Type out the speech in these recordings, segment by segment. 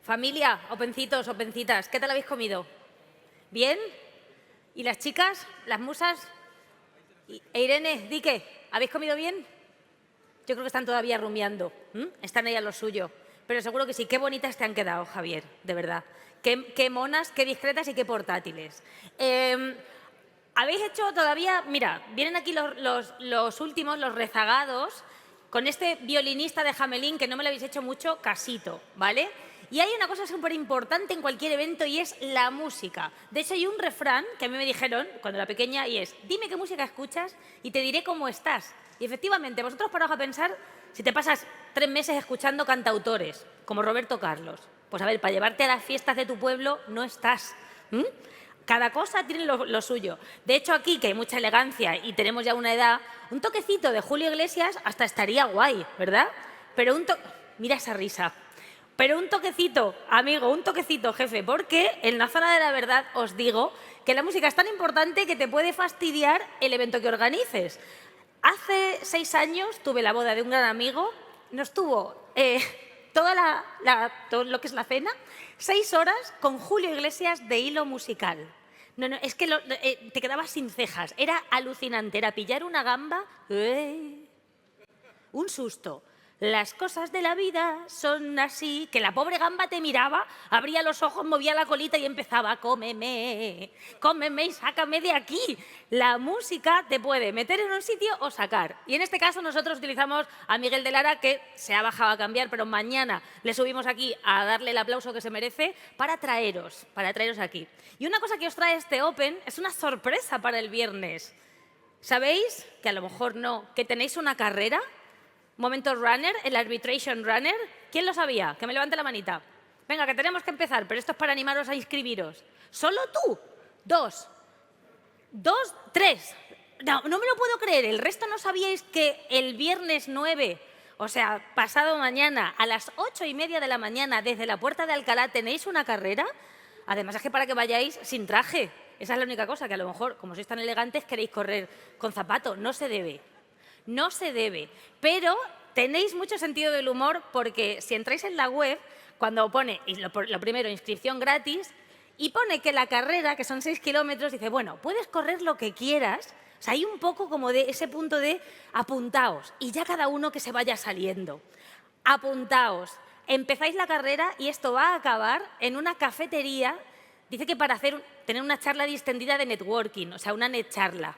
Familia, opencitos, opencitas, ¿qué tal habéis comido? ¿Bien? ¿Y las chicas, las musas? Irene, Dique, ¿habéis comido bien? Yo creo que están todavía rumiando, están ahí a lo suyo. Pero seguro que sí, qué bonitas te han quedado, Javier, de verdad. Qué monas, qué discretas y qué portátiles. ¿Habéis hecho todavía? Mira, vienen aquí los últimos, los rezagados, con este violinista de Hamelin que no me lo habéis hecho mucho casito, ¿vale? Y hay una cosa súper importante en cualquier evento y es la música. De hecho, hay un refrán que a mí me dijeron cuando era pequeña y es: dime qué música escuchas y te diré cómo estás. Y efectivamente, vosotros paraos a pensar si te pasas 3 meses escuchando cantautores, como Roberto Carlos. Pues a ver, para llevarte a las fiestas de tu pueblo no estás. Cada cosa tiene lo suyo. De hecho, aquí, que hay mucha elegancia y tenemos ya una edad, un toquecito de Julio Iglesias hasta estaría guay, ¿verdad? Pero mira esa risa. Pero un toquecito, amigo, un toquecito, jefe, porque en la zona de la verdad os digo que la música es tan importante que te puede fastidiar el evento que organices. Hace 6 años tuve la boda de un gran amigo, nos tuvo todo lo que es la cena, 6 horas con Julio Iglesias de hilo musical. No, es que te quedabas sin cejas, era alucinante, era pillar una gamba, un susto. Las cosas de la vida son así, que la pobre gamba te miraba, abría los ojos, movía la colita y empezaba: cómeme, cómeme y sácame de aquí. La música te puede meter en un sitio o sacar. Y en este caso nosotros utilizamos a Miguel de Lara, que se ha bajado a cambiar, pero mañana le subimos aquí a darle el aplauso que se merece para traeros aquí. Y una cosa que os trae este Open es una sorpresa para el viernes. ¿Sabéis? Que a lo mejor no, que tenéis una carrera. Momento runner, el arbitration runner. ¿Quién lo sabía? Que me levante la manita. Venga, que tenemos que empezar, pero esto es para animaros a inscribiros. ¿Solo tú? 2, 3. No me lo puedo creer. ¿El resto no sabíais que el viernes 9, o sea, pasado mañana, a las 8:30 de la mañana, desde la Puerta de Alcalá, tenéis una carrera? Además, es que para que vayáis sin traje. Esa es la única cosa, que a lo mejor, como sois tan elegantes, queréis correr con zapato. No se debe. No se debe, pero tenéis mucho sentido del humor porque si entráis en la web, cuando pone, lo primero, inscripción gratis, y pone que la carrera, que son 6 kilómetros, dice, bueno, puedes correr lo que quieras. O sea, hay un poco como de ese punto de apuntaos y ya cada uno que se vaya saliendo. Apuntaos, empezáis la carrera y esto va a acabar en una cafetería. Dice que para tener una charla distendida de networking, o sea, una net charla.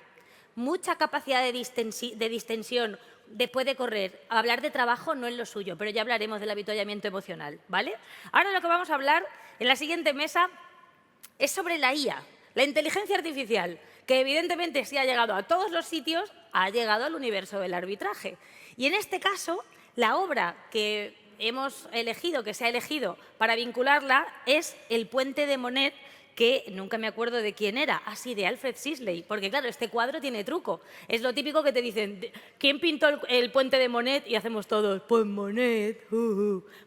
Mucha capacidad de distensión después de correr. Hablar de trabajo no es lo suyo, pero ya hablaremos del avituallamiento emocional, ¿vale? Ahora lo que vamos a hablar en la siguiente mesa es sobre la IA, la inteligencia artificial, que evidentemente sí ha llegado a todos los sitios, ha llegado al universo del arbitraje. Y en este caso, la obra que hemos elegido, que se ha elegido para vincularla, es El puente de Monet, que nunca me acuerdo de quién era, así de Alfred Sisley, porque claro, este cuadro tiene truco. Es lo típico que te dicen, ¿quién pintó el puente de Monet? Y hacemos todos, pues Monet.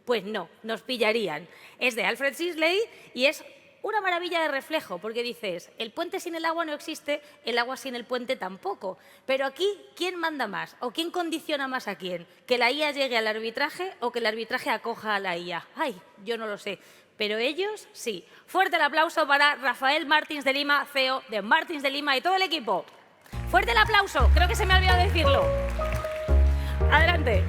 Pues no, nos pillarían. Es de Alfred Sisley y es una maravilla de reflejo, porque dices, el puente sin el agua no existe, el agua sin el puente tampoco. Pero aquí, ¿quién manda más? ¿O quién condiciona más a quién? ¿Que la IA llegue al arbitraje o que el arbitraje acoja a la IA? Ay, yo no lo sé. Pero ellos sí. Fuerte el aplauso para Rafael Martins de Lima, CEO de Martins de Lima y todo el equipo. Fuerte el aplauso, creo que se me ha olvidado decirlo. Adelante.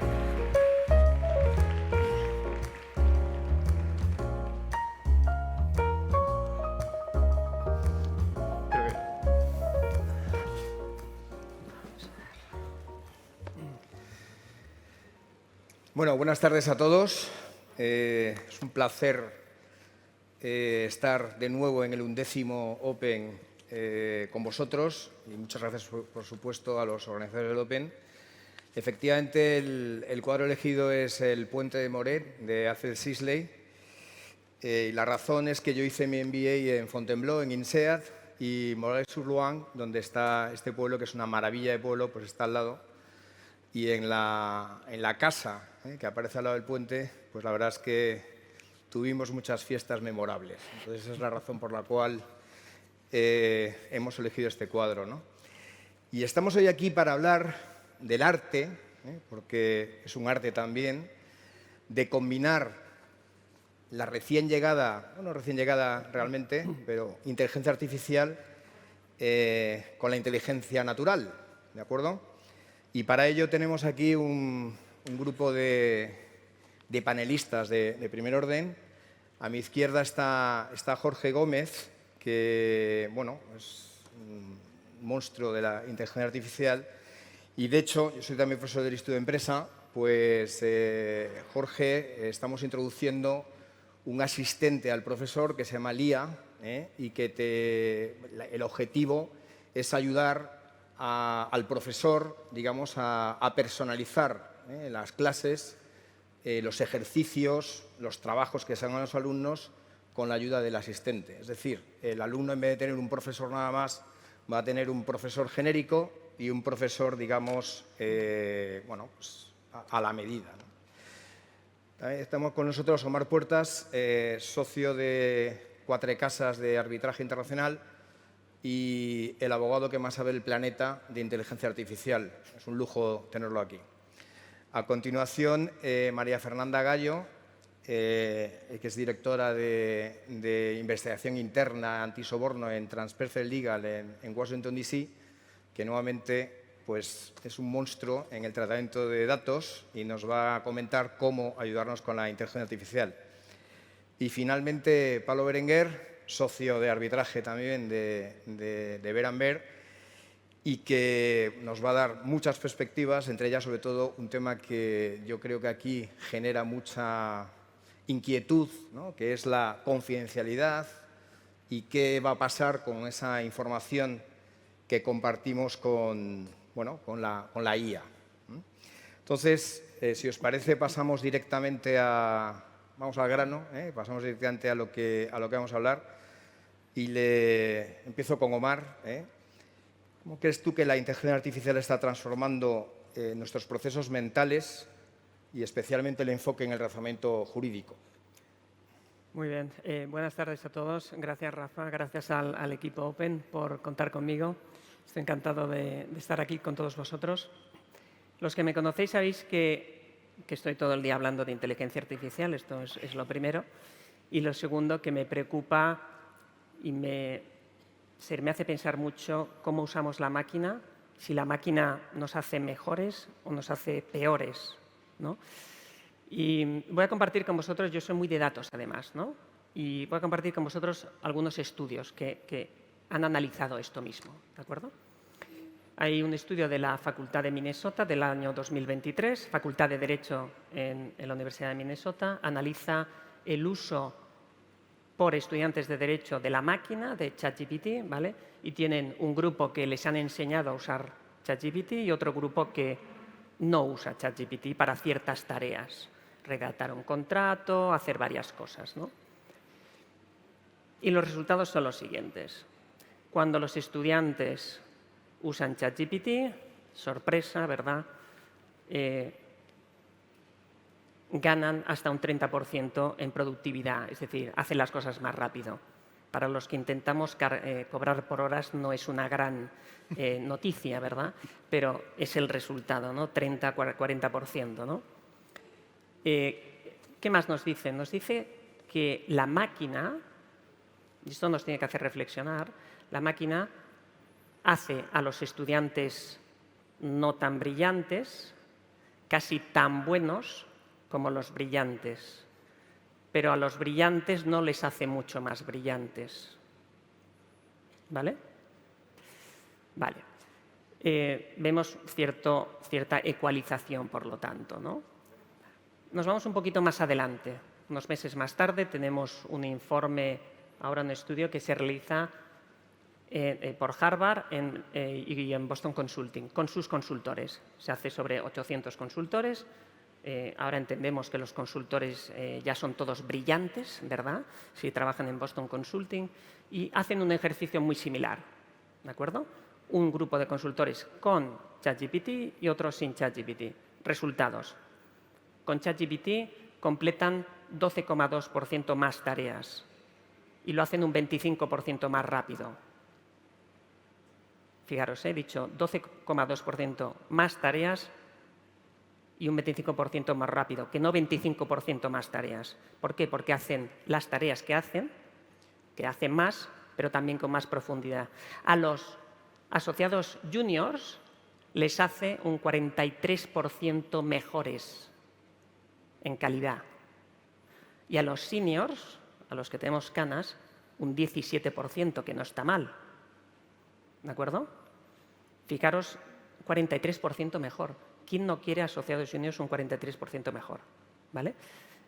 Bueno, buenas tardes a todos. Es un placer estar de nuevo en el 11º Open con vosotros y muchas gracias, por supuesto, a los organizadores del Open. Efectivamente, el cuadro elegido es El puente de Monet, de Alfred Sisley. Y la razón es que yo hice mi MBA en Fontainebleau, en INSEAD, y Morales-sur-Loing, donde está este pueblo, que es una maravilla de pueblo, pues está al lado. Y en la casa que aparece al lado del puente, pues la verdad es que tuvimos muchas fiestas memorables. Entonces, esa es la razón por la cual hemos elegido este cuadro, ¿no? Y estamos hoy aquí para hablar del arte, porque es un arte también, de combinar la recién llegada, bueno, recién llegada realmente, pero inteligencia artificial con la inteligencia natural, ¿de acuerdo? Y para ello tenemos aquí un grupo de panelistas de primer orden. A mi izquierda está Jorge Gómez, que bueno, es un monstruo de la inteligencia artificial. Y de hecho, yo soy también profesor del Instituto de Empresa, pues Jorge, estamos introduciendo un asistente al profesor que se llama Lía, y que el objetivo es ayudar al profesor, digamos, a personalizar las clases, los ejercicios, los trabajos que se hagan a los alumnos con la ayuda del asistente. Es decir, el alumno, en vez de tener un profesor nada más, va a tener un profesor genérico y un profesor, digamos, bueno, pues a la medida, ¿no? Estamos con nosotros Omar Puertas, socio de Cuatrecasas de Arbitraje Internacional y el abogado que más sabe del planeta de inteligencia artificial. Es un lujo tenerlo aquí. A continuación, María Fernanda Gallo, que es directora de investigación interna antisoborno en Transparency Legal en Washington, D.C., que nuevamente pues, es un monstruo en el tratamiento de datos y nos va a comentar cómo ayudarnos con la inteligencia artificial. Y finalmente, Pablo Berenguer, socio de arbitraje también de Berenberg, y que nos va a dar muchas perspectivas, entre ellas, sobre todo, un tema que yo creo que aquí genera mucha inquietud, ¿no?, que es la confidencialidad y qué va a pasar con esa información que compartimos con la IA. Entonces, si os parece, pasamos directamente vamos al grano, pasamos directamente a lo que vamos a hablar. Y empiezo con Omar. ¿Cómo crees tú que la inteligencia artificial está transformando nuestros procesos mentales y especialmente el enfoque en el razonamiento jurídico? Muy bien. Buenas tardes a todos. Gracias, Rafa. Gracias al equipo Open por contar conmigo. Estoy encantado de estar aquí con todos vosotros. Los que me conocéis sabéis que estoy todo el día hablando de inteligencia artificial. Esto es lo primero. Y lo segundo, que me preocupa y me hace pensar mucho cómo usamos la máquina, si la máquina nos hace mejores o nos hace peores, ¿no? Y voy a compartir con vosotros, yo soy muy de datos además, ¿no? Y voy a compartir con vosotros algunos estudios que han analizado esto mismo, ¿de acuerdo? Hay un estudio de la Facultad de Minnesota del año 2023, Facultad de Derecho en la Universidad de Minnesota, analiza el uso por estudiantes de Derecho de la máquina, de ChatGPT, ¿vale? Y tienen un grupo que les han enseñado a usar ChatGPT y otro grupo que no usa ChatGPT para ciertas tareas, redactar un contrato, hacer varias cosas, ¿no? Y los resultados son los siguientes. Cuando los estudiantes usan ChatGPT, sorpresa, ¿verdad? Ganan hasta un 30% en productividad, es decir, hacen las cosas más rápido. Para los que intentamos cobrar por horas no es una gran noticia, ¿verdad? Pero es el resultado, ¿no? 30-40%, ¿no? ¿Qué más nos dice? Nos dice que la máquina, y esto nos tiene que hacer reflexionar, la máquina hace a los estudiantes no tan brillantes casi tan buenos como los brillantes, pero a los brillantes no les hace mucho más brillantes. ¿Vale? Vale. Vemos cierta ecualización, por lo tanto, ¿no? Nos vamos un poquito más adelante. Unos meses más tarde tenemos un informe, ahora un estudio que se realiza por Harvard y en Boston Consulting, con sus consultores. Se hace sobre 800 consultores. Ahora entendemos que los consultores ya son todos brillantes, ¿verdad? Si trabajan en Boston Consulting. Y hacen un ejercicio muy similar, ¿de acuerdo? Un grupo de consultores con ChatGPT y otros sin ChatGPT. Resultados. Con ChatGPT completan 12,2% más tareas y lo hacen un 25% más rápido. Fijaros, he dicho 12,2% más tareas y un 25% más rápido, que no 25% más tareas. ¿Por qué? Porque hacen las tareas que hacen más, pero también con más profundidad. A los asociados juniors les hace un 43% mejores en calidad. Y a los seniors, a los que tenemos canas, un 17%, que no está mal. ¿De acuerdo? Fijaros, 43% mejor. ¿Quién no quiere asociados juniors un 43% mejor? ¿Vale?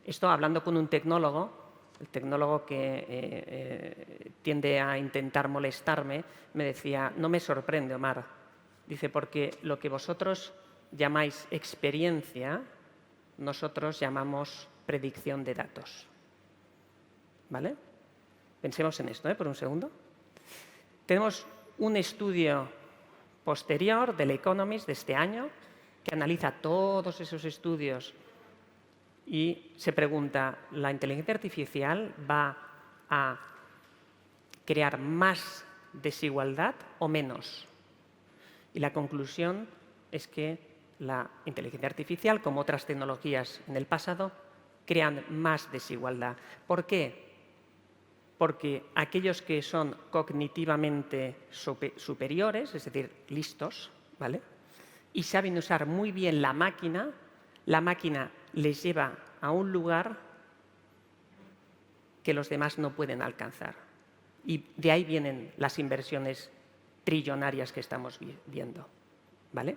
Esto hablando con un tecnólogo, el tecnólogo que tiende a intentar molestarme, me decía, no me sorprende, Omar. Dice, porque lo que vosotros llamáis experiencia, nosotros llamamos predicción de datos. ¿Vale? Pensemos en esto, por un segundo. Tenemos un estudio posterior del Economist de este año que analiza todos esos estudios y se pregunta, ¿la inteligencia artificial va a crear más desigualdad o menos? Y la conclusión es que la inteligencia artificial, como otras tecnologías en el pasado, crean más desigualdad. ¿Por qué? Porque aquellos que son cognitivamente superiores, es decir, listos, ¿vale?, y saben usar muy bien la máquina les lleva a un lugar que los demás no pueden alcanzar. Y de ahí vienen las inversiones trillonarias que estamos viendo. ¿Vale?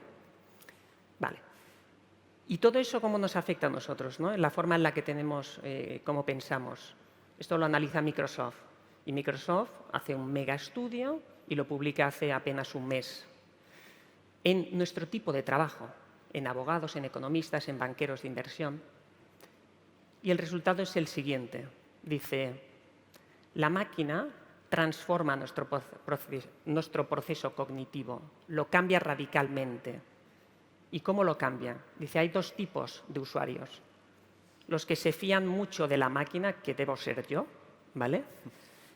Vale. ¿Y todo eso cómo nos afecta a nosotros, ¿no? En la forma en la que tenemos, cómo pensamos. Esto lo analiza Microsoft. Y Microsoft hace un mega estudio y lo publica hace apenas un mes. En nuestro tipo de trabajo, en abogados, en economistas, en banqueros de inversión. Y el resultado es el siguiente. Dice, la máquina transforma nuestro proceso cognitivo, lo cambia radicalmente. ¿Y cómo lo cambia? Dice, hay dos tipos de usuarios. Los que se fían mucho de la máquina, que debo ser yo, ¿vale?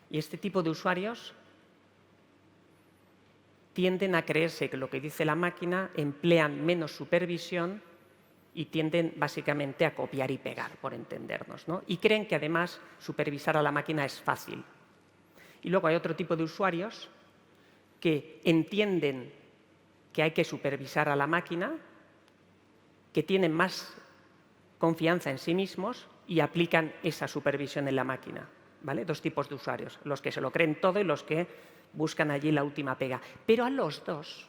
Y este tipo de usuarios tienden a creerse que lo que dice la máquina, emplean menos supervisión y tienden básicamente a copiar y pegar, por entendernos, ¿no? Y creen que además supervisar a la máquina es fácil. Y luego hay otro tipo de usuarios que entienden que hay que supervisar a la máquina, que tienen más confianza en sí mismos y aplican esa supervisión en la máquina, ¿vale? Dos tipos de usuarios, los que se lo creen todo y los que buscan allí la última pega. Pero a los dos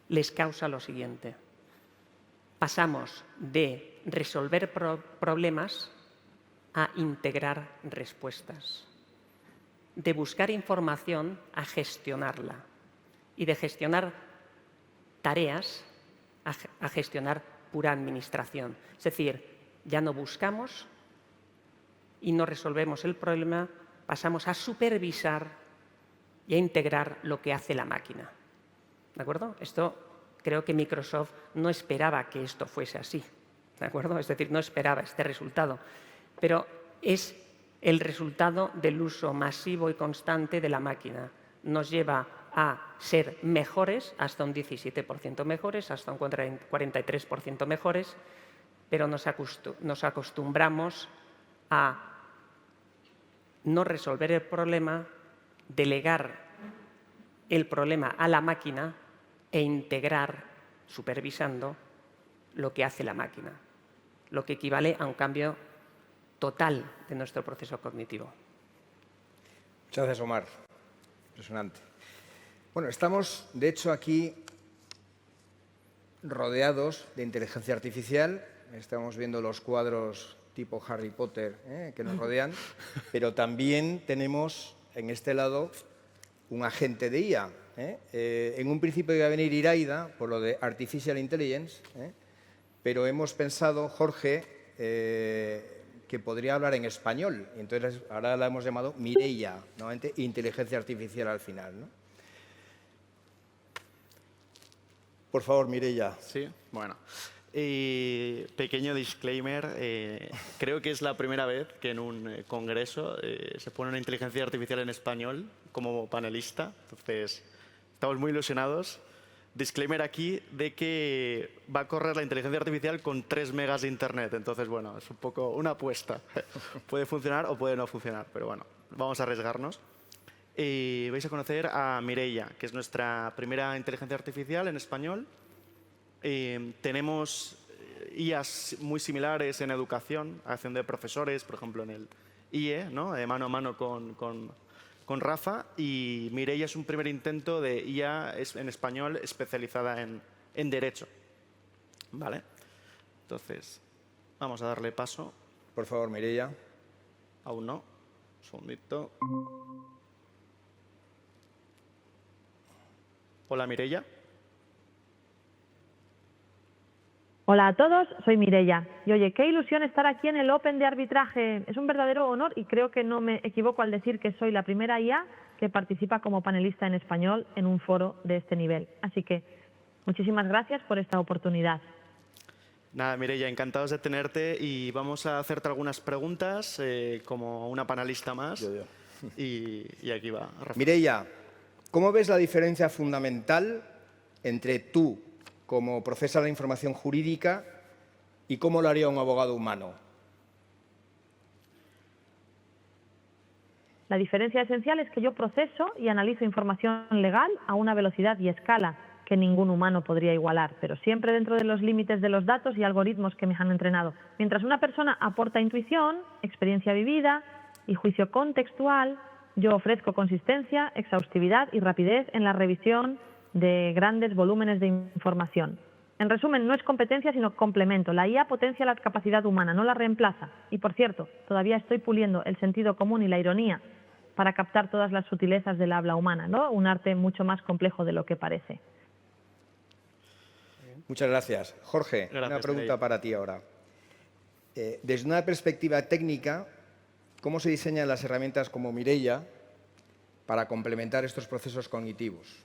les causa lo siguiente. Pasamos de resolver problemas a integrar respuestas, de buscar información a gestionarla y de gestionar tareas a gestionar pura administración. Es decir, ya no buscamos y no resolvemos el problema, pasamos a supervisar y a integrar lo que hace la máquina. ¿De acuerdo? Esto creo que Microsoft no esperaba que esto fuese así. ¿De acuerdo? Es decir, no esperaba este resultado. Pero es el resultado del uso masivo y constante de la máquina. Nos lleva a ser mejores, hasta un 17% mejores, hasta un 43% mejores, pero nos acostumbramos a no resolver el problema, delegar el problema a la máquina e integrar, supervisando, lo que hace la máquina, lo que equivale a un cambio total de nuestro proceso cognitivo. Muchas gracias, Omar. Impresionante. Bueno, estamos, de hecho, aquí rodeados de inteligencia artificial. Estamos viendo los cuadros tipo Harry Potter que nos rodean, pero también tenemos en este lado un agente de IA. En un principio iba a venir Iraida por lo de Artificial Intelligence, pero hemos pensado, Jorge, que podría hablar en español. Entonces, ahora la hemos llamado Mireia, nuevamente inteligencia artificial al final, ¿no? Por favor, Mireia. Sí, bueno. Pequeño disclaimer, creo que es la primera vez que en un congreso se pone una inteligencia artificial en español como panelista, entonces estamos muy ilusionados. disclaimer aquí de que va a correr la inteligencia artificial con 3 megas de internet. Entonces, bueno, es un poco una apuesta. Puede funcionar o puede no funcionar, pero bueno, vamos a arriesgarnos. Vais a conocer a Mireia, que es nuestra primera inteligencia artificial en español. Tenemos IAs muy similares en educación, acción de profesores, por ejemplo, en el IE, ¿no? De mano a mano con Rafa, y Mireia es un primer intento de IA en español especializada en Derecho. ¿Vale? Entonces, vamos a darle paso. Por favor, Mireia. Aún no. Un segundito. Hola, Mireia. Hola a todos, soy Mireia. Y oye, qué ilusión estar aquí en el Open de arbitraje. Es un verdadero honor y creo que no me equivoco al decir que soy la primera IA que participa como panelista en español en un foro de este nivel. Así que muchísimas gracias por esta oportunidad. Nada, Mireia, encantados de tenerte y vamos a hacerte algunas preguntas como una panelista más. Y aquí va. Rafa. Mireia, ¿cómo ves la diferencia fundamental entre tú cómo procesa la información jurídica y cómo lo haría un abogado humano? La diferencia esencial es que yo proceso y analizo información legal a una velocidad y escala que ningún humano podría igualar, pero siempre dentro de los límites de los datos y algoritmos que me han entrenado. Mientras una persona aporta intuición, experiencia vivida y juicio contextual, yo ofrezco consistencia, exhaustividad y rapidez en la revisión de grandes volúmenes de información. En resumen, no es competencia, sino complemento. La IA potencia la capacidad humana, no la reemplaza. Y, por cierto, todavía estoy puliendo el sentido común y la ironía para captar todas las sutilezas del habla humana, ¿no? Un arte mucho más complejo de lo que parece. Muchas gracias. Jorge, Gracias, una pregunta Mireia. para ti ahora. Desde una perspectiva técnica, ¿cómo se diseñan las herramientas como Mireia para complementar estos procesos cognitivos?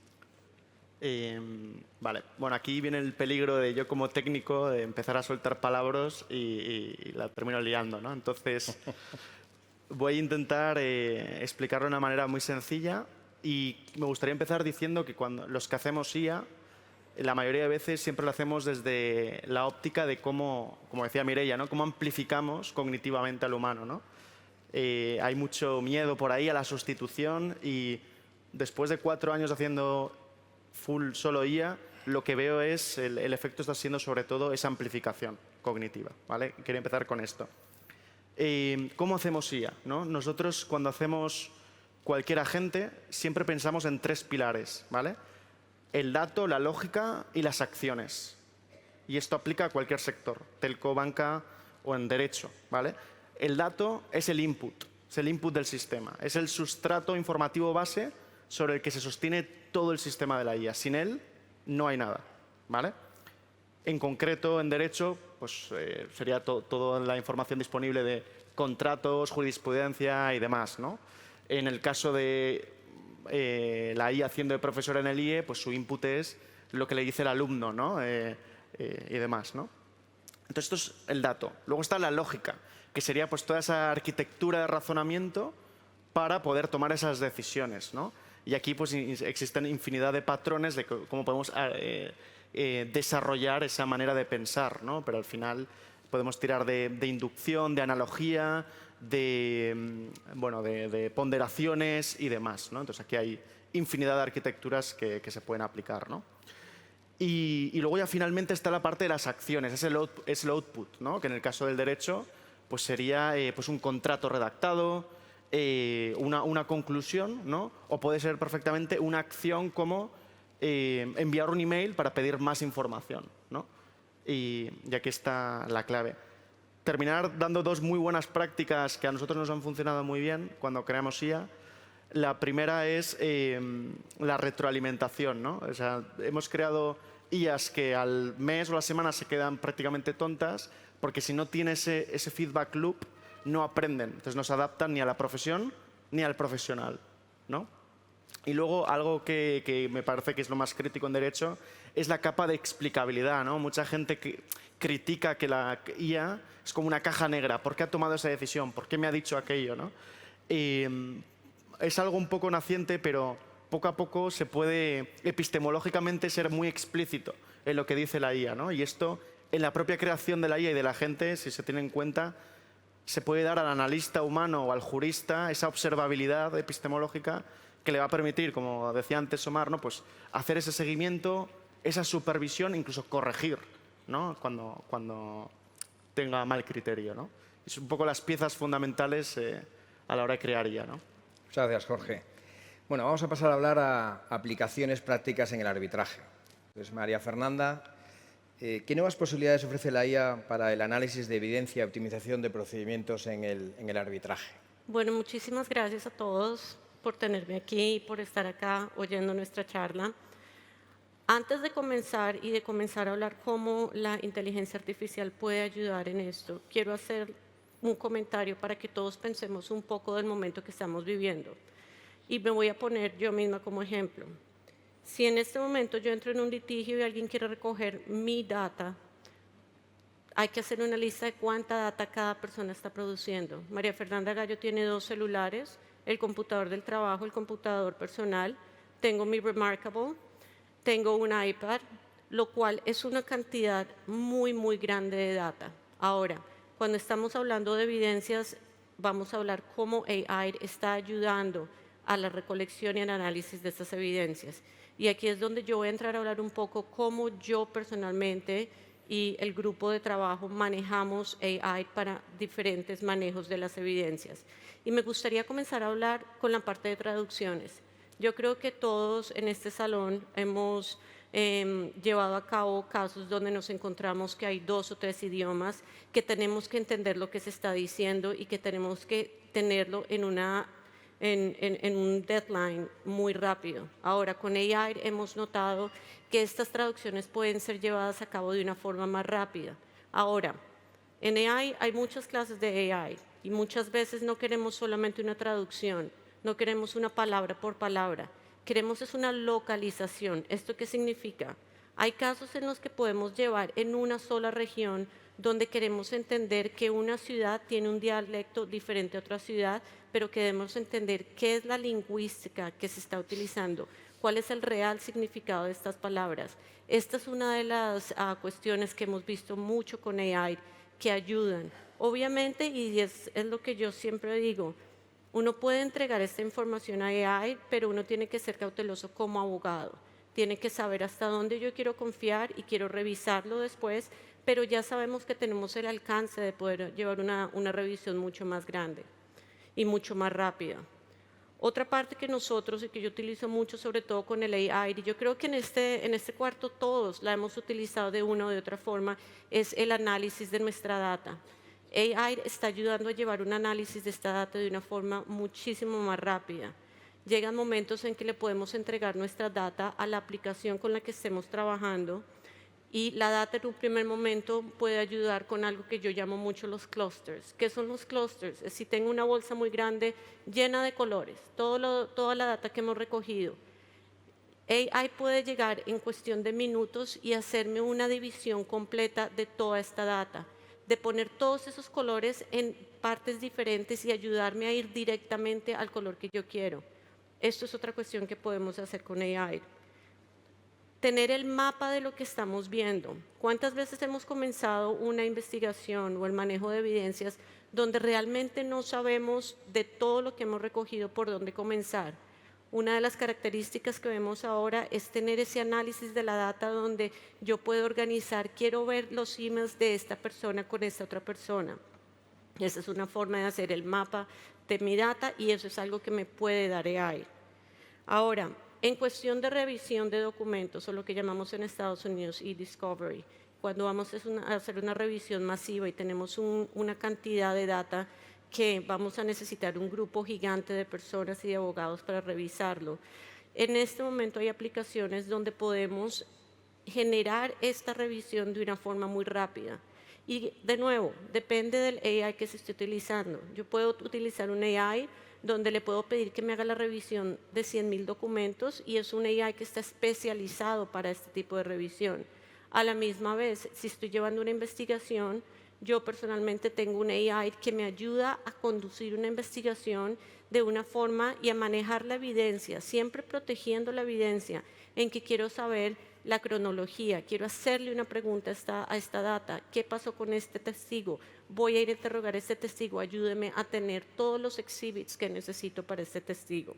Vale, bueno, aquí viene el peligro de yo como técnico de empezar a soltar palabras y la termino liando, ¿no? Entonces, voy a intentar explicarlo de una manera muy sencilla y me gustaría empezar diciendo que cuando los que hacemos IA, la mayoría de veces siempre lo hacemos desde la óptica de cómo, como decía Mireia, ¿no? Cómo amplificamos cognitivamente al humano, ¿no? Hay mucho miedo por ahí a la sustitución y después de 4 años haciendo full solo IA, lo que veo es el efecto está siendo sobre todo esa amplificación cognitiva, ¿vale? Quiero empezar con esto. ¿Cómo hacemos IA, ¿no? Nosotros cuando hacemos cualquier agente siempre pensamos en 3 pilares, ¿vale? El dato, la lógica y las acciones. Y esto aplica a cualquier sector, telco, banca o en derecho, ¿vale? El dato es el input del sistema, es el sustrato informativo base sobre el que se sostiene todo el sistema de la IA. Sin él no hay nada, ¿vale? En concreto, en derecho, pues sería toda la información disponible de contratos, jurisprudencia y demás, ¿no? En el caso de la IA haciendo de profesor en el IE, pues su input es lo que le dice el alumno, ¿no? Y demás, ¿no? Entonces, esto es el dato. Luego está la lógica, que sería pues toda esa arquitectura de razonamiento para poder tomar esas decisiones, ¿no? Y aquí pues existen infinidad de patrones de cómo podemos desarrollar esa manera de pensar, ¿no? Pero al final podemos tirar de inducción, de analogía, de ponderaciones y demás, ¿no? Entonces aquí hay infinidad de arquitecturas que se pueden aplicar, ¿no? Y luego ya finalmente está la parte de las acciones, es el output, ¿no? Que en el caso del derecho pues sería pues un contrato redactado, una conclusión, ¿no? O puede ser perfectamente una acción como enviar un email para pedir más información, ¿no? Y aquí está la clave. Terminar dando 2 muy buenas prácticas que a nosotros nos han funcionado muy bien cuando creamos IA. La primera es la retroalimentación, ¿no? O sea, hemos creado IAs que al mes o a la semana se quedan prácticamente tontas porque si no tiene ese feedback loop no aprenden. Entonces no se adaptan ni a la profesión ni al profesional, ¿no? Y luego algo que me parece que es lo más crítico en derecho es la capa de explicabilidad, ¿no? Mucha gente que critica que la IA es como una caja negra. ¿Por qué ha tomado esa decisión? ¿Por qué me ha dicho aquello, ¿no? Es algo un poco naciente, pero poco a poco se puede epistemológicamente ser muy explícito en lo que dice la IA, ¿no? Y esto, en la propia creación de la IA y de la gente, si se tiene en cuenta, se puede dar al analista humano o al jurista esa observabilidad epistemológica que le va a permitir, como decía antes Omar, ¿no? Pues hacer ese seguimiento, esa supervisión, incluso corregir, ¿no? Cuando tenga mal criterio, ¿no? Es un poco las piezas fundamentales a la hora de crear IA, ¿no? Muchas gracias, Jorge. Bueno, vamos a pasar a hablar a aplicaciones prácticas en el arbitraje. Entonces, María Fernanda, ¿qué nuevas posibilidades ofrece la IA para el análisis de evidencia y optimización de procedimientos en el arbitraje? Bueno, muchísimas gracias a todos por tenerme aquí y por estar acá oyendo nuestra charla. Antes de comenzar a hablar cómo la inteligencia artificial puede ayudar en esto, quiero hacer un comentario para que todos pensemos un poco del momento que estamos viviendo. Y me voy a poner yo misma como ejemplo. Si en este momento yo entro en un litigio y alguien quiere recoger mi data, hay que hacer una lista de cuánta data cada persona está produciendo. María Fernanda Gallo tiene 2 celulares, el computador del trabajo, el computador personal, tengo mi Remarkable, tengo un iPad, lo cual es una cantidad muy, muy grande de data. Ahora, cuando estamos hablando de evidencias, vamos a hablar cómo AI está ayudando a la recolección y el análisis de estas evidencias. Y aquí es donde yo voy a entrar a hablar un poco cómo yo personalmente y el grupo de trabajo manejamos AI para diferentes manejos de las evidencias. Y me gustaría comenzar a hablar con la parte de traducciones. Yo creo que todos en este salón hemos llevado a cabo casos donde nos encontramos que hay 2 o 3 idiomas, que tenemos que entender lo que se está diciendo y que tenemos que tenerlo en un deadline muy rápido. Ahora, con AI hemos notado que estas traducciones pueden ser llevadas a cabo de una forma más rápida. Ahora, en AI hay muchas clases de AI y muchas veces no queremos solamente una traducción, no queremos una palabra por palabra, queremos es una localización. ¿Esto qué significa? Hay casos en los que podemos llevar en una sola región donde queremos entender que una ciudad tiene un dialecto diferente a otra ciudad, pero queremos entender qué es la lingüística que se está utilizando, cuál es el real significado de estas palabras. Esta es una de las cuestiones que hemos visto mucho con AI que ayudan. Obviamente, y es lo que yo siempre digo, uno puede entregar esta información a AI, pero uno tiene que ser cauteloso como abogado. Tiene que saber hasta dónde yo quiero confiar y quiero revisarlo después, pero ya sabemos que tenemos el alcance de poder llevar una revisión mucho más grande y mucho más rápida. Otra parte que nosotros y que yo utilizo mucho, sobre todo con el AI, y yo creo que en este cuarto todos la hemos utilizado de una o de otra forma, es el análisis de nuestra data. AI está ayudando a llevar un análisis de esta data de una forma muchísimo más rápida. Llegan momentos en que le podemos entregar nuestra data a la aplicación con la que estemos trabajando y la data en un primer momento puede ayudar con algo que yo llamo mucho los clusters. ¿Qué son los clusters? Si tengo una bolsa muy grande llena de colores, toda la data que hemos recogido, AI puede llegar en cuestión de minutos y hacerme una división completa de toda esta data, de poner todos esos colores en partes diferentes y ayudarme a ir directamente al color que yo quiero. Esto es otra cuestión que podemos hacer con AI. Tener el mapa de lo que estamos viendo. ¿Cuántas veces hemos comenzado una investigación o el manejo de evidencias donde realmente no sabemos de todo lo que hemos recogido por dónde comenzar? Una de las características que vemos ahora es tener ese análisis de la data donde yo puedo organizar, quiero ver los emails de esta persona con esta otra persona. Esa es una forma de hacer el mapa de mi data y eso es algo que me puede dar AI. Ahora, en cuestión de revisión de documentos o lo que llamamos en Estados Unidos e-discovery, cuando vamos a hacer una revisión masiva y tenemos una cantidad de data que vamos a necesitar un grupo gigante de personas y de abogados para revisarlo. En este momento hay aplicaciones donde podemos generar esta revisión de una forma muy rápida. Y de nuevo, depende del AI que se esté utilizando. Yo puedo utilizar un AI donde le puedo pedir que me haga la revisión de 100,000 documentos y es un AI que está especializado para este tipo de revisión. A la misma vez, si estoy llevando una investigación, Yo personalmente tengo un AI que me ayuda a conducir una investigación de una forma y a manejar la evidencia, siempre protegiendo la evidencia, en que quiero saber la cronología, quiero hacerle una pregunta a esta data, ¿qué pasó con este testigo? Voy a ir a interrogar a este testigo, ayúdeme a tener todos los exhibits que necesito para este testigo.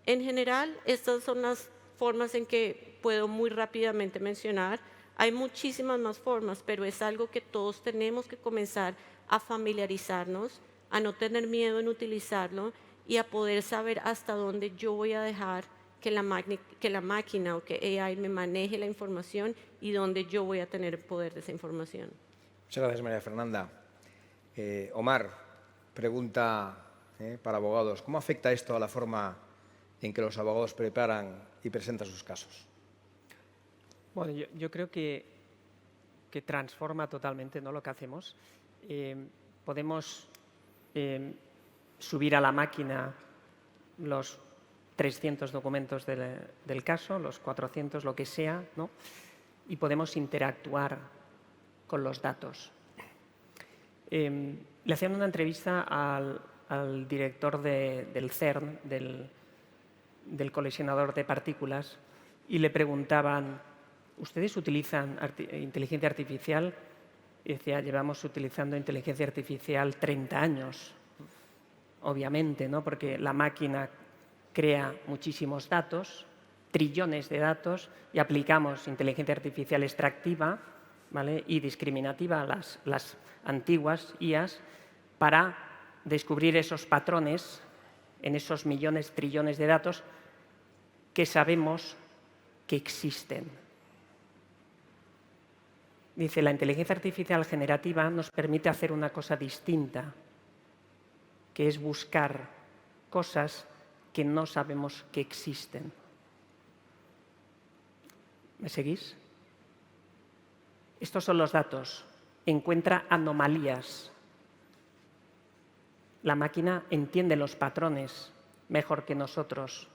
En general, estas son las formas en que puedo muy rápidamente mencionar. Hay muchísimas más formas, pero es algo que todos tenemos que comenzar a familiarizarnos, a no tener miedo en utilizarlo y a poder saber hasta dónde yo voy a dejar que la máquina o que AI me maneje la información y dónde yo voy a tener poder de esa información. Muchas gracias, María Fernanda. Omar, pregunta para abogados. ¿Cómo afecta esto a la forma en que los abogados preparan y presentan sus casos? Bueno, yo creo que transforma totalmente, ¿no?, lo que hacemos. Podemos subir a la máquina los 300 documentos del caso, los 400, lo que sea, ¿no?, y podemos interactuar con los datos. Le hacían una entrevista al director del CERN, del colisionador de partículas, y le preguntaban: ¿ustedes utilizan inteligencia artificial? Y decía: llevamos utilizando inteligencia artificial 30 años. Obviamente, ¿no?, porque la máquina crea muchísimos datos, trillones de datos, y aplicamos inteligencia artificial extractiva, ¿vale?, y discriminativa a las antiguas IAs para descubrir esos patrones en esos millones, trillones de datos que sabemos que existen. Dice: la inteligencia artificial generativa nos permite hacer una cosa distinta, que es buscar cosas que no sabemos que existen. ¿Me seguís? Estos son los datos. Encuentra anomalías. La máquina entiende los patrones mejor que nosotros,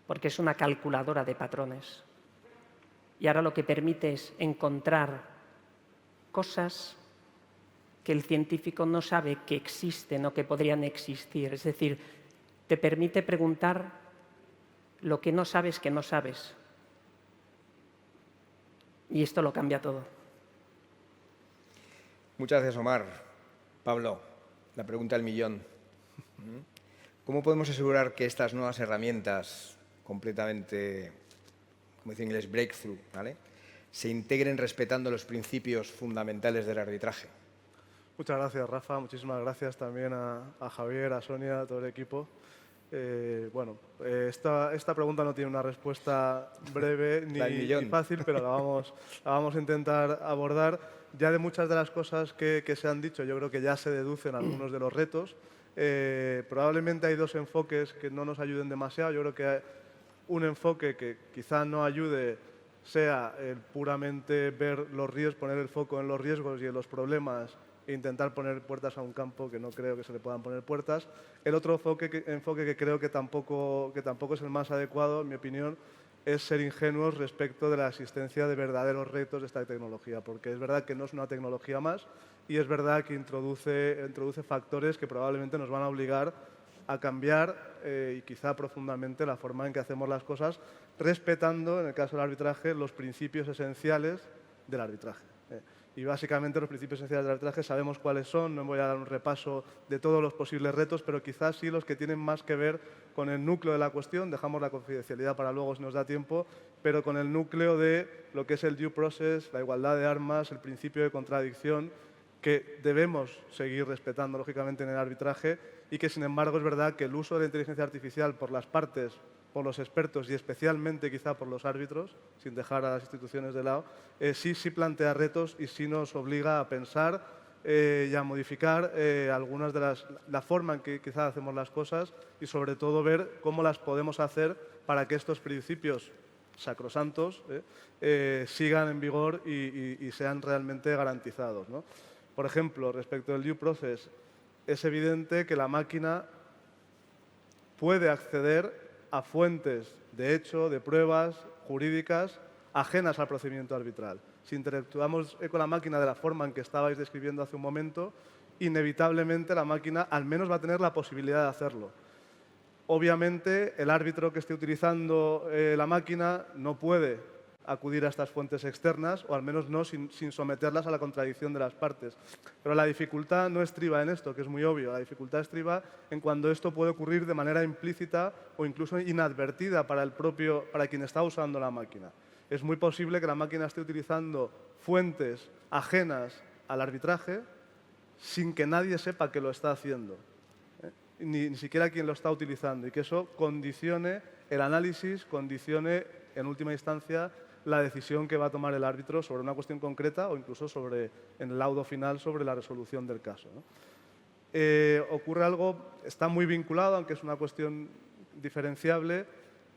porque es una calculadora de patrones. Y ahora lo que permite es encontrar cosas que el científico no sabe que existen o que podrían existir. Es decir, te permite preguntar lo que no sabes que no sabes. Y esto lo cambia todo. Muchas gracias, Omar. Pablo, la pregunta del millón. ¿Cómo podemos asegurar que estas nuevas herramientas completamente, como dice en inglés, breakthrough, ¿vale?, se integren respetando los principios fundamentales del arbitraje? Muchas gracias, Rafa. Muchísimas gracias también a Javier, a Sonia, a todo el equipo. Esta pregunta no tiene una respuesta breve ni fácil, pero la vamos a intentar abordar. Ya de muchas de las cosas que se han dicho, yo creo que ya se deducen algunos de los retos. Probablemente hay dos enfoques que no nos ayuden demasiado. Yo creo que un enfoque que quizá no ayude sea el puramente ver los riesgos, poner el foco en los riesgos y en los problemas e intentar poner puertas a un campo que no creo que se le puedan poner puertas. El otro enfoque que creo que tampoco es el más adecuado, en mi opinión, es ser ingenuos respecto de la existencia de verdaderos retos de esta tecnología, porque es verdad que no es una tecnología más y es verdad que introduce factores que probablemente nos van a obligar a cambiar y quizá profundamente la forma en que hacemos las cosas, respetando, en el caso del arbitraje, los principios esenciales del arbitraje. Y básicamente los principios esenciales del arbitraje sabemos cuáles son, no voy a dar un repaso de todos los posibles retos, pero quizás sí los que tienen más que ver con el núcleo de la cuestión, dejamos la confidencialidad para luego si nos da tiempo, pero con el núcleo de lo que es el due process, la igualdad de armas, el principio de contradicción, que debemos seguir respetando lógicamente en el arbitraje y que sin embargo es verdad que el uso de la inteligencia artificial por las partes, por los expertos y especialmente quizá por los árbitros, sin dejar a las instituciones de lado, sí plantea retos y sí nos obliga a pensar y a modificar algunas de la forma en que quizá hacemos las cosas y sobre todo ver cómo las podemos hacer para que estos principios sacrosantos sigan en vigor y sean realmente garantizados, ¿no? Por ejemplo, respecto del due process, es evidente que la máquina puede acceder a fuentes de hecho, de pruebas jurídicas ajenas al procedimiento arbitral. si interactuamos con la máquina de la forma en que estabais describiendo hace un momento, inevitablemente la máquina al menos va a tener la posibilidad de hacerlo. Obviamente, el árbitro que esté utilizando la máquina no puede acudir a estas fuentes externas, o al menos no sin someterlas a la contradicción de las partes. Pero la dificultad no estriba en esto, que es muy obvio. La dificultad estriba en cuando esto puede ocurrir de manera implícita o incluso inadvertida para quien está usando la máquina. Es muy posible que la máquina esté utilizando fuentes ajenas al arbitraje sin que nadie sepa que lo está haciendo, ni siquiera quien lo está utilizando, y que eso condicione el análisis, condicione en última instancia la decisión que va a tomar el árbitro sobre una cuestión concreta o incluso en el laudo final sobre la resolución del caso, ¿no? Ocurre algo, está muy vinculado, aunque es una cuestión diferenciable,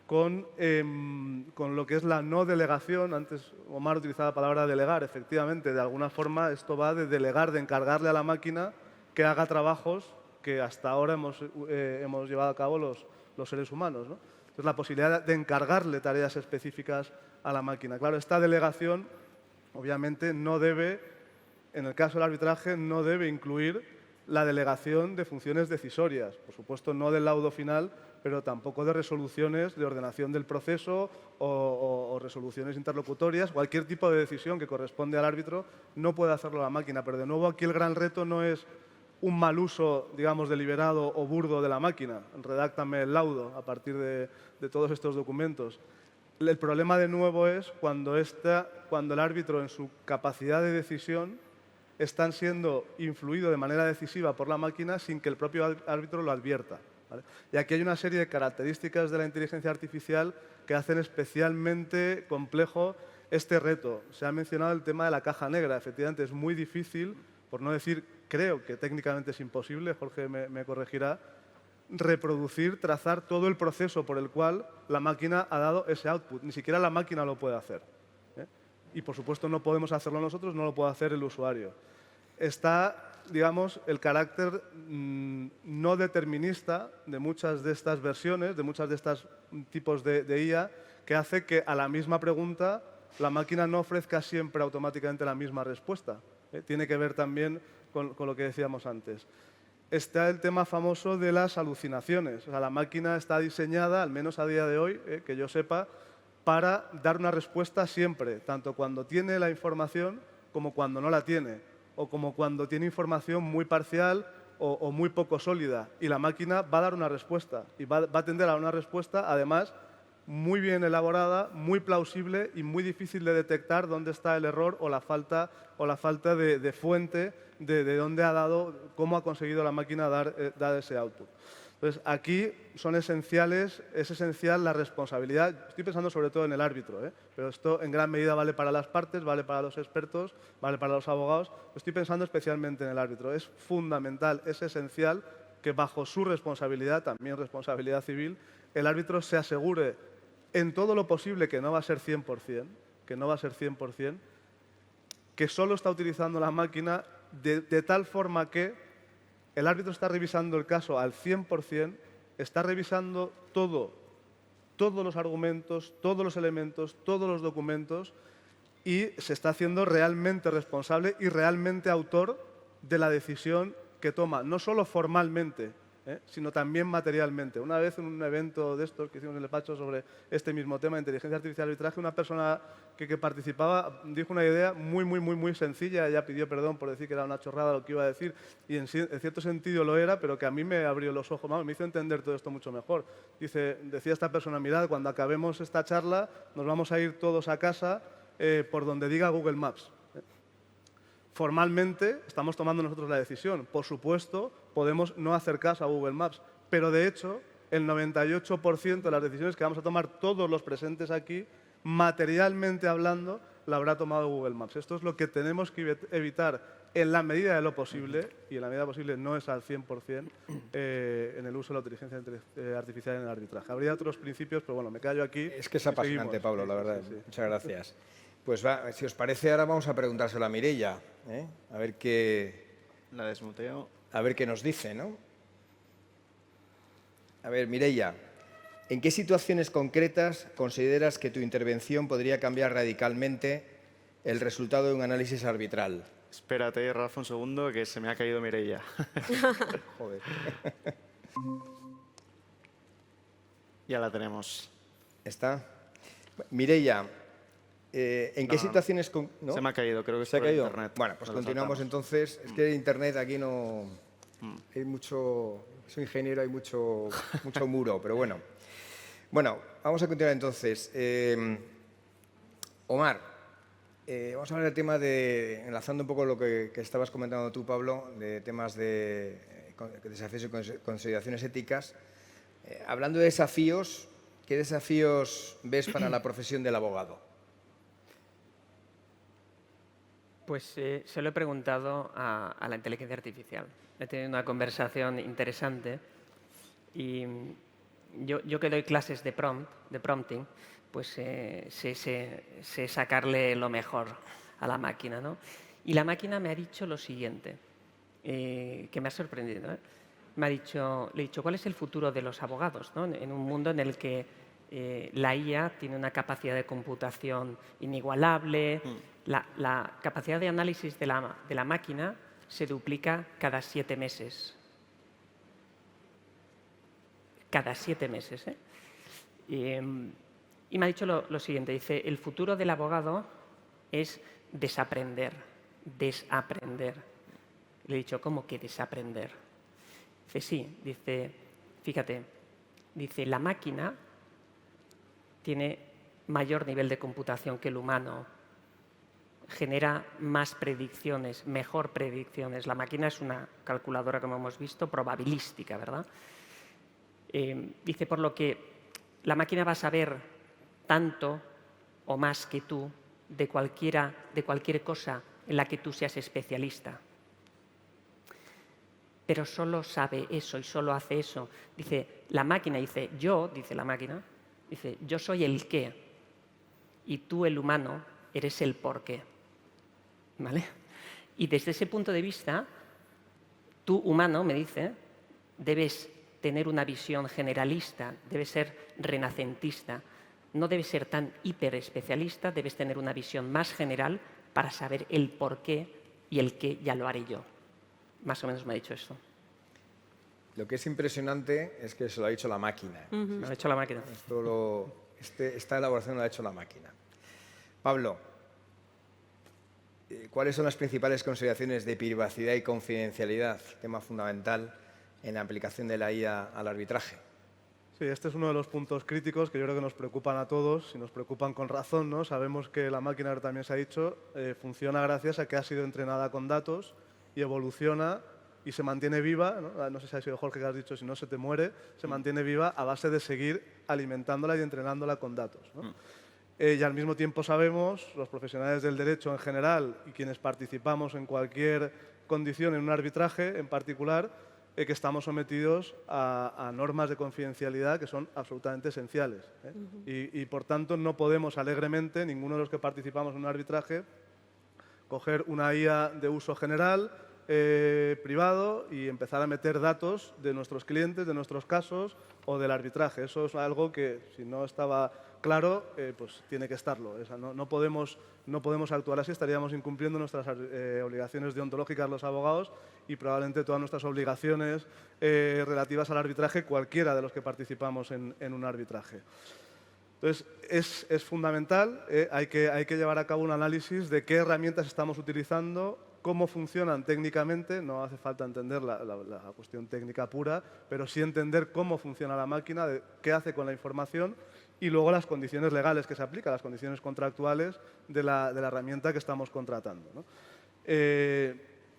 con lo que es la no delegación. Antes Omar utilizaba la palabra delegar. Efectivamente, de alguna forma esto va de delegar, de encargarle a la máquina que haga trabajos que hasta ahora hemos llevado a cabo los seres humanos, ¿no? Entonces, la posibilidad de encargarle tareas específicas a la máquina. Claro, esta delegación obviamente no debe, en el caso del arbitraje, no debe incluir la delegación de funciones decisorias. Por supuesto, no del laudo final, pero tampoco de resoluciones de ordenación del proceso o resoluciones interlocutorias. Cualquier tipo de decisión que corresponde al árbitro no puede hacerlo la máquina. Pero, de nuevo, aquí el gran reto no es un mal uso, digamos, deliberado o burdo de la máquina. Redáctame el laudo a partir de todos estos documentos. El problema, de nuevo, es cuando el árbitro, en su capacidad de decisión, están siendo influido de manera decisiva por la máquina sin que el propio árbitro lo advierta, ¿vale? Y aquí hay una serie de características de la inteligencia artificial que hacen especialmente complejo este reto. Se ha mencionado el tema de la caja negra. Efectivamente, es muy difícil, por no decir, creo que técnicamente es imposible, Jorge me corregirá, reproducir, trazar todo el proceso por el cual la máquina ha dado ese output. Ni siquiera la máquina lo puede hacer, ¿eh? Y, por supuesto, no podemos hacerlo nosotros, no lo puede hacer el usuario. Está, digamos, el carácter no determinista de muchas de estas versiones, de muchos de estos tipos de IA, que hace que a la misma pregunta la máquina no ofrezca siempre automáticamente la misma respuesta, ¿eh? Tiene que ver también con lo que decíamos antes. Está el tema famoso de las alucinaciones. O sea, la máquina está diseñada, al menos a día de hoy, que yo sepa, para dar una respuesta siempre, tanto cuando tiene la información como cuando no la tiene, o como cuando tiene información muy parcial o muy poco sólida. Y la máquina va a dar una respuesta, y va a tender a una respuesta, además, muy bien elaborada, muy plausible y muy difícil de detectar dónde está el error o la falta de fuente de dónde ha dado, cómo ha conseguido la máquina dar ese output. Entonces, aquí es esencial la responsabilidad. Estoy pensando sobre todo en el árbitro, pero esto en gran medida vale para las partes, vale para los expertos, vale para los abogados. Estoy pensando especialmente en el árbitro. Es fundamental, es esencial que bajo su responsabilidad, también responsabilidad civil, el árbitro se asegure en todo lo posible, que no va a ser 100%, que solo está utilizando la máquina de tal forma que el árbitro está revisando el caso al 100%, está revisando todos los argumentos, todos los elementos, todos los documentos, y se está haciendo realmente responsable y realmente autor de la decisión que toma, no solo formalmente, sino también materialmente. Una vez en un evento de estos que hicimos en el despacho sobre este mismo tema, inteligencia artificial y arbitraje, una persona que participaba dijo una idea muy sencilla. Ella pidió perdón por decir que era una chorrada lo que iba a decir, y en cierto sentido lo era, pero que a mí me abrió los ojos, me hizo entender todo esto mucho mejor. Decía esta persona, mirad, cuando acabemos esta charla nos vamos a ir todos a casa por donde diga Google Maps. Formalmente estamos tomando nosotros la decisión. Por supuesto, podemos no hacer caso a Google Maps, pero de hecho el 98% de las decisiones que vamos a tomar todos los presentes aquí, materialmente hablando, la habrá tomado Google Maps. Esto es lo que tenemos que evitar en la medida de lo posible, y en la medida posible no es al 100%, en el uso de la inteligencia artificial en el arbitraje. Habría otros principios, pero bueno, me callo aquí. Es que es apasionante, Pablo, la verdad. Sí. Muchas gracias. Pues si os parece, ahora vamos a preguntárselo a Mireia, a ver qué... La desmuteo. A ver qué nos dice, ¿no? A ver, Mireia, ¿en qué situaciones concretas consideras que tu intervención podría cambiar radicalmente el resultado de un análisis arbitral. Espérate, Rafa, un segundo, que se me ha caído Mireia. Joder. Ya la tenemos. ¿Está? Mireia, ¿en qué situaciones... ¿no? Se me ha caído, creo que ¿Se ha por caído? internet. Bueno, pues Nos lo continuamos saltamos. entonces. Es que internet aquí no... Hay mucho... Soy ingeniero, hay mucho muro, pero bueno. Bueno, vamos a continuar entonces. Omar, vamos a hablar del tema de... Enlazando un poco lo que estabas comentando tú, Pablo, de temas de desafíos y consideraciones éticas. Hablando de desafíos, ¿qué desafíos ves para la profesión del abogado? Pues se lo he preguntado a la inteligencia artificial. He tenido una conversación interesante y yo que doy clases de prompting, pues sé sacarle lo mejor a la máquina, ¿no? Y la máquina me ha dicho lo siguiente, que me ha sorprendido, ¿eh? Le he dicho, ¿cuál es el futuro de los abogados, ¿no? En un mundo en el que la IA tiene una capacidad de computación inigualable, la capacidad de análisis de la máquina se duplica cada 7 meses. Cada 7 meses, ¿eh? Y me ha dicho lo siguiente, dice, el futuro del abogado es desaprender. Le he dicho, ¿cómo que desaprender? Dice, sí, dice, fíjate, dice, la máquina tiene mayor nivel de computación que el humano, genera más predicciones, mejor predicciones. La máquina es una calculadora, como hemos visto, probabilística, ¿verdad? Dice, por lo que la máquina va a saber tanto o más que tú de cualquier cosa en la que tú seas especialista. Pero solo sabe eso y solo hace eso. Dice, la máquina, dice la máquina, dice, yo soy el qué y tú, el humano, eres el por qué. ¿Vale? Y desde ese punto de vista, tú, humano, me dice, debes tener una visión generalista, debes ser renacentista, no debes ser tan hiperespecialista, debes tener una visión más general para saber el por qué y el qué ya lo haré yo. Más o menos me ha dicho esto. Lo que es impresionante es que se lo ha dicho la máquina. Me lo ha dicho la máquina. Esta elaboración la ha hecho la máquina. Pablo, ¿cuáles son las principales consideraciones de privacidad y confidencialidad, tema fundamental en la aplicación de la IA al arbitraje? Sí, este es uno de los puntos críticos que yo creo que nos preocupan a todos y nos preocupan con razón, ¿no? Sabemos que la máquina, que también se ha dicho, funciona gracias a que ha sido entrenada con datos y evoluciona y se mantiene viva, ¿no? No sé si ha sido Jorge que has dicho, si no se te muere, se mantiene viva a base de seguir alimentándola y entrenándola con datos, ¿no? Y al mismo tiempo sabemos, los profesionales del derecho en general y quienes participamos en cualquier condición en un arbitraje en particular, que estamos sometidos a normas de confidencialidad que son absolutamente esenciales, ¿eh? Y por tanto no podemos alegremente, ninguno de los que participamos en un arbitraje, coger una IA de uso general, privado, y empezar a meter datos de nuestros clientes, de nuestros casos o del arbitraje. Eso es algo que, si no estaba claro, pues tiene que estarlo. O sea, no podemos actuar así, estaríamos incumpliendo nuestras obligaciones deontológicas los abogados y probablemente todas nuestras obligaciones relativas al arbitraje, cualquiera de los que participamos en un arbitraje. Entonces, es fundamental, hay que llevar a cabo un análisis de qué herramientas estamos utilizando, cómo funcionan técnicamente, no hace falta entender la cuestión técnica pura, pero sí entender cómo funciona la máquina, qué hace con la información y luego las condiciones legales que se aplican, las condiciones contractuales de la herramienta que estamos contratando, ¿no?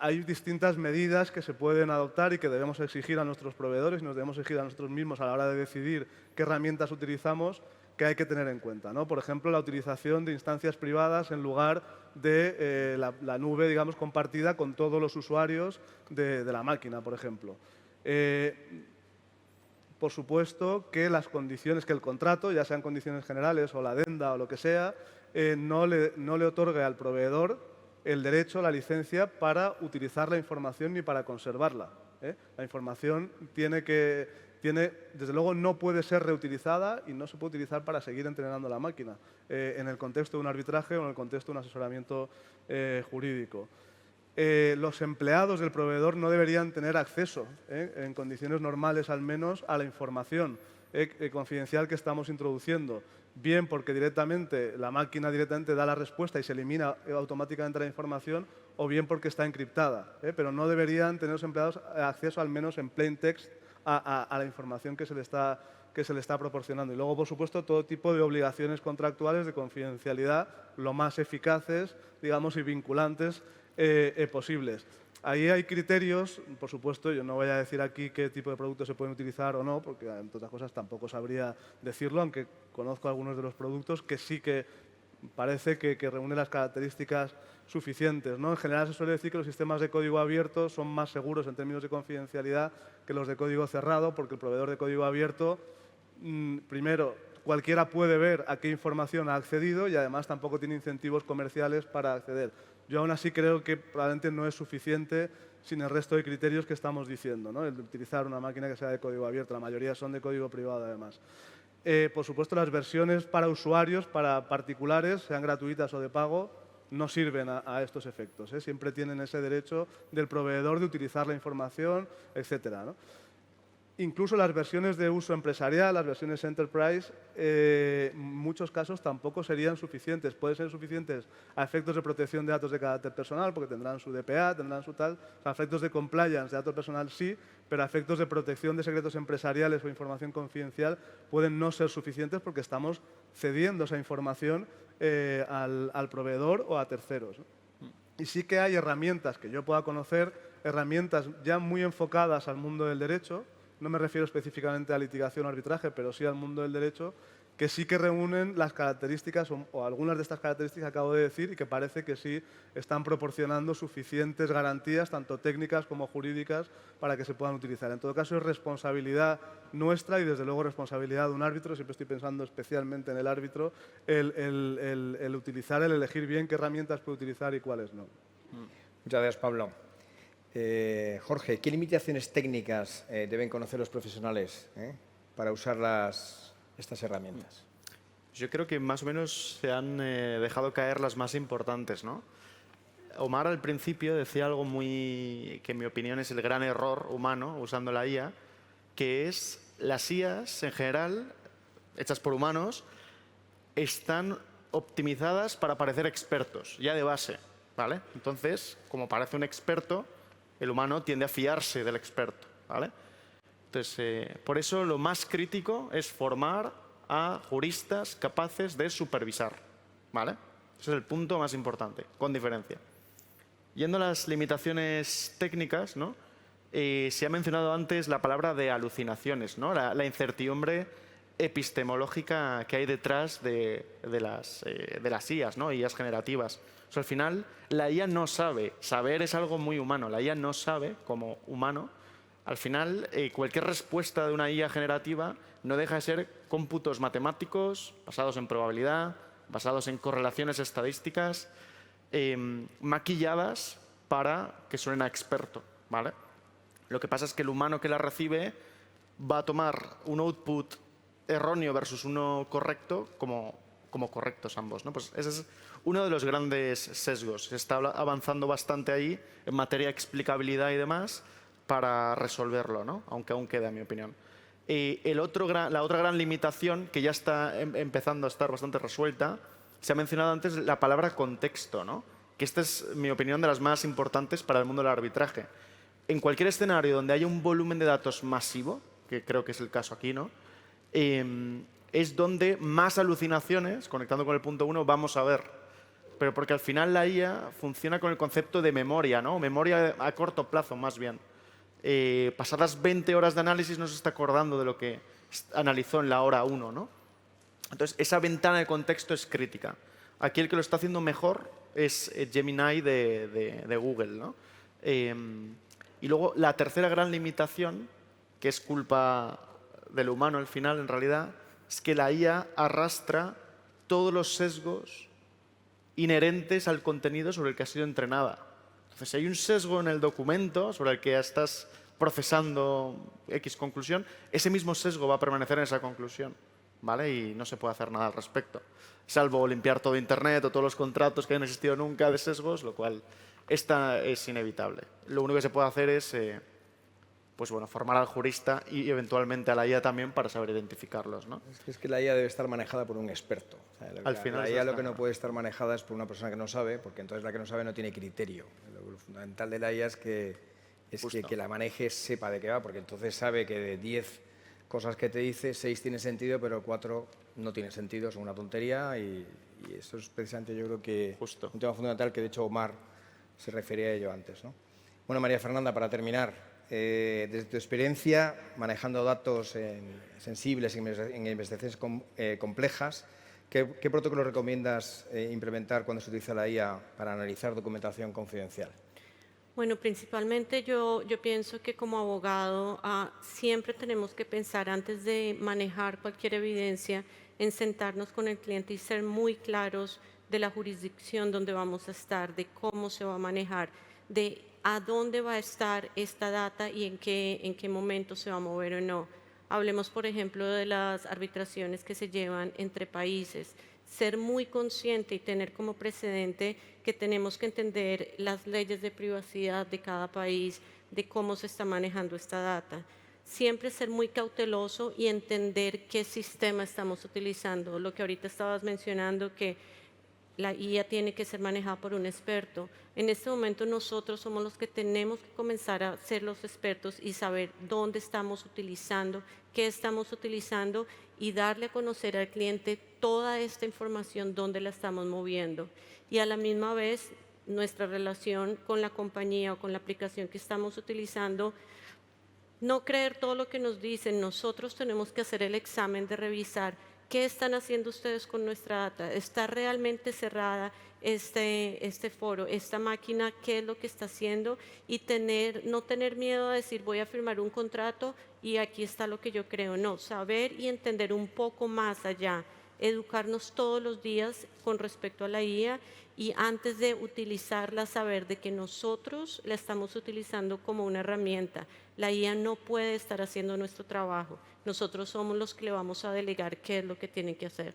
Hay distintas medidas que se pueden adoptar y que debemos exigir a nuestros proveedores y nos debemos exigir a nosotros mismos a la hora de decidir qué herramientas utilizamos, que hay que tener en cuenta, ¿no? Por ejemplo, la utilización de instancias privadas en lugar de la nube, digamos, compartida con todos los usuarios de la máquina, por ejemplo. Por supuesto que las condiciones, que el contrato, ya sean condiciones generales o la adenda o lo que sea, no le otorgue al proveedor el derecho, la licencia para utilizar la información ni para conservarla, ¿eh? La información tiene que desde luego no puede ser reutilizada y no se puede utilizar para seguir entrenando la máquina en el contexto de un arbitraje o en el contexto de un asesoramiento jurídico. Los empleados del proveedor no deberían tener acceso, en condiciones normales al menos, a la información confidencial que estamos introduciendo, bien porque la máquina directamente da la respuesta y se elimina automáticamente la información, o bien porque está encriptada, pero no deberían tener los empleados acceso, al menos en plain text, a la información que se le está proporcionando. Y luego, por supuesto, todo tipo de obligaciones contractuales de confidencialidad lo más eficaces, digamos, y vinculantes posibles. Ahí hay criterios, por supuesto, yo no voy a decir aquí qué tipo de productos se pueden utilizar o no, porque entre otras cosas tampoco sabría decirlo, aunque conozco algunos de los productos que sí que parece que reúnen las características suficientes, ¿no? En general se suele decir que los sistemas de código abierto son más seguros en términos de confidencialidad que los de código cerrado, porque el proveedor de código abierto, primero, cualquiera puede ver a qué información ha accedido y además tampoco tiene incentivos comerciales para acceder. Yo aún así creo que probablemente no es suficiente sin el resto de criterios que estamos diciendo, ¿no? El de utilizar una máquina que sea de código abierto, la mayoría son de código privado además. Por supuesto, las versiones para usuarios, para particulares, sean gratuitas o de pago, no sirven a estos efectos, Siempre tienen ese derecho del proveedor de utilizar la información, etcétera, ¿no? Incluso las versiones de uso empresarial, las versiones Enterprise, en muchos casos tampoco serían suficientes. Pueden ser suficientes a efectos de protección de datos de carácter personal, porque tendrán su DPA, tendrán su tal. A efectos de compliance de datos personal sí, pero a efectos de protección de secretos empresariales o información confidencial pueden no ser suficientes porque estamos cediendo esa información al proveedor o a terceros, ¿no? Y sí que hay herramientas que yo pueda conocer, herramientas ya muy enfocadas al mundo del derecho. No me refiero específicamente a litigación o arbitraje, pero sí al mundo del derecho, que sí que reúnen las características o algunas de estas características que acabo de decir y que parece que sí están proporcionando suficientes garantías, tanto técnicas como jurídicas, para que se puedan utilizar. En todo caso, es responsabilidad nuestra y, desde luego, responsabilidad de un árbitro. Siempre estoy pensando especialmente en el árbitro, el utilizar, el elegir bien qué herramientas puede utilizar y cuáles no. Muchas gracias, Pablo. Jorge, ¿qué limitaciones técnicas deben conocer los profesionales para usar estas herramientas? Yo creo que más o menos se han dejado caer las más importantes, ¿no? Omar al principio decía algo que en mi opinión es el gran error humano usando la IA, que es las IAs en general, hechas por humanos, están optimizadas para parecer expertos, ya de base, ¿vale? Entonces, como parece un experto, el humano tiende a fiarse del experto, ¿vale? Entonces, por eso lo más crítico es formar a juristas capaces de supervisar, ¿vale? Ese es el punto más importante, con diferencia. Yendo a las limitaciones técnicas, ¿no? Se ha mencionado antes la palabra de alucinaciones, ¿no? La incertidumbre epistemológica que hay detrás de las IAs, ¿no? IAs generativas. O sea, al final, la IA no sabe. Saber es algo muy humano. La IA no sabe como humano. Al final, cualquier respuesta de una IA generativa no deja de ser cómputos matemáticos basados en probabilidad, basados en correlaciones estadísticas, maquilladas para que suenen a experto, ¿vale? Lo que pasa es que el humano que la recibe va a tomar un output erróneo versus uno correcto como correctos ambos, ¿no? Pues ese es uno de los grandes sesgos. Se está avanzando bastante ahí en materia de explicabilidad y demás para resolverlo, ¿no? Aunque aún queda, en mi opinión. La otra gran limitación, que ya está empezando a estar bastante resuelta, se ha mencionado antes la palabra contexto, ¿no? Que esta es, en mi opinión, de las más importantes para el mundo del arbitraje. En cualquier escenario donde haya un volumen de datos masivo, que creo que es el caso aquí, ¿no? Es donde más alucinaciones, conectando con el punto 1, vamos a ver. Pero porque al final la IA funciona con el concepto de memoria, ¿no? Memoria a corto plazo, más bien. Pasadas 20 horas de análisis no se está acordando de lo que analizó en la hora 1, ¿no? Entonces, esa ventana de contexto es crítica. Aquí el que lo está haciendo mejor es Gemini de Google, ¿no? Y luego, la tercera gran limitación, que es culpa del humano al final, en realidad, es que la IA arrastra todos los sesgos inherentes al contenido sobre el que ha sido entrenada. Entonces, si hay un sesgo en el documento sobre el que estás procesando X conclusión, ese mismo sesgo va a permanecer en esa conclusión, ¿vale? Y no se puede hacer nada al respecto, salvo limpiar todo Internet o todos los contratos que hayan existido nunca de sesgos, lo cual esta es inevitable. Lo único que se puede hacer es pues bueno, formar al jurista y eventualmente a la IA también para saber identificarlos, ¿no? Es que la IA debe estar manejada por un experto. O sea, Al final la es IA lo bastante que no puede estar manejada es por una persona que no sabe, porque entonces la que no sabe no tiene criterio. Lo fundamental de la IA es que la maneje sepa de qué va, porque entonces sabe que de 10 cosas que te dice, 6 tienen sentido, pero 4 no tienen sentido, son una tontería y eso es precisamente, yo creo que un tema fundamental que de hecho Omar se refería a ello antes, ¿no? Bueno, María Fernanda, para terminar, desde tu experiencia manejando datos sensibles en investigaciones complejas, ¿qué protocolo recomiendas implementar cuando se utiliza la IA para analizar documentación confidencial? Bueno, principalmente yo pienso que como abogado siempre tenemos que pensar antes de manejar cualquier evidencia en sentarnos con el cliente y ser muy claros de la jurisdicción donde vamos a estar, de cómo se va a manejar, de a dónde va a estar esta data y en qué momento se va a mover o no. Hablemos, por ejemplo, de las arbitraciones que se llevan entre países. Ser muy consciente y tener como precedente que tenemos que entender las leyes de privacidad de cada país, de cómo se está manejando esta data. Siempre ser muy cauteloso y entender qué sistema estamos utilizando. Lo que ahorita estabas mencionando, que la IA tiene que ser manejada por un experto. En este momento nosotros somos los que tenemos que comenzar a ser los expertos y saber dónde estamos utilizando, qué estamos utilizando y darle a conocer al cliente toda esta información, dónde la estamos moviendo. Y a la misma vez, nuestra relación con la compañía o con la aplicación que estamos utilizando, no creer todo lo que nos dicen. Nosotros tenemos que hacer el examen de revisar qué están haciendo ustedes con nuestra data. ¿Está realmente cerrada este foro, esta máquina? ¿Qué es lo que está haciendo? Y no tener miedo a decir voy a firmar un contrato y aquí está lo que yo creo. No, saber y entender un poco más allá. Educarnos todos los días con respecto a la IA y antes de utilizarla saber de que nosotros la estamos utilizando como una herramienta. La IA no puede estar haciendo nuestro trabajo. Nosotros somos los que le vamos a delegar qué es lo que tienen que hacer.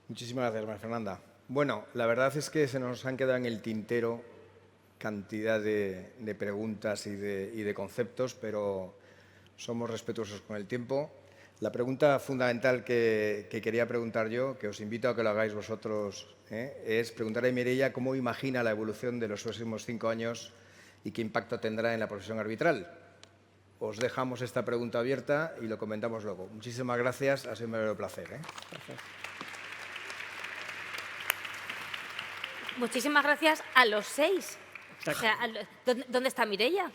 Muchísimas gracias, María Fernanda. Bueno, la verdad es que se nos han quedado en el tintero cantidad de preguntas y de conceptos, pero somos respetuosos con el tiempo. La pregunta fundamental que quería preguntar yo, que os invito a que lo hagáis vosotros, es preguntarle a Mireia cómo imagina la evolución de los próximos 5 años y qué impacto tendrá en la profesión arbitral. Os dejamos esta pregunta abierta y lo comentamos luego. Muchísimas gracias, ha sido un verdadero placer. Gracias. Muchísimas gracias a los 6. O sea, ¿dónde está Mireia?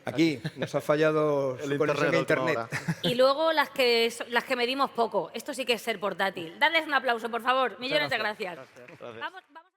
Aquí. Nos ha fallado su conexión a Internet. Y luego las que medimos poco. Esto sí que es ser portátil. Dadles un aplauso, por favor. Millones de gracias. Gracias. Vamos.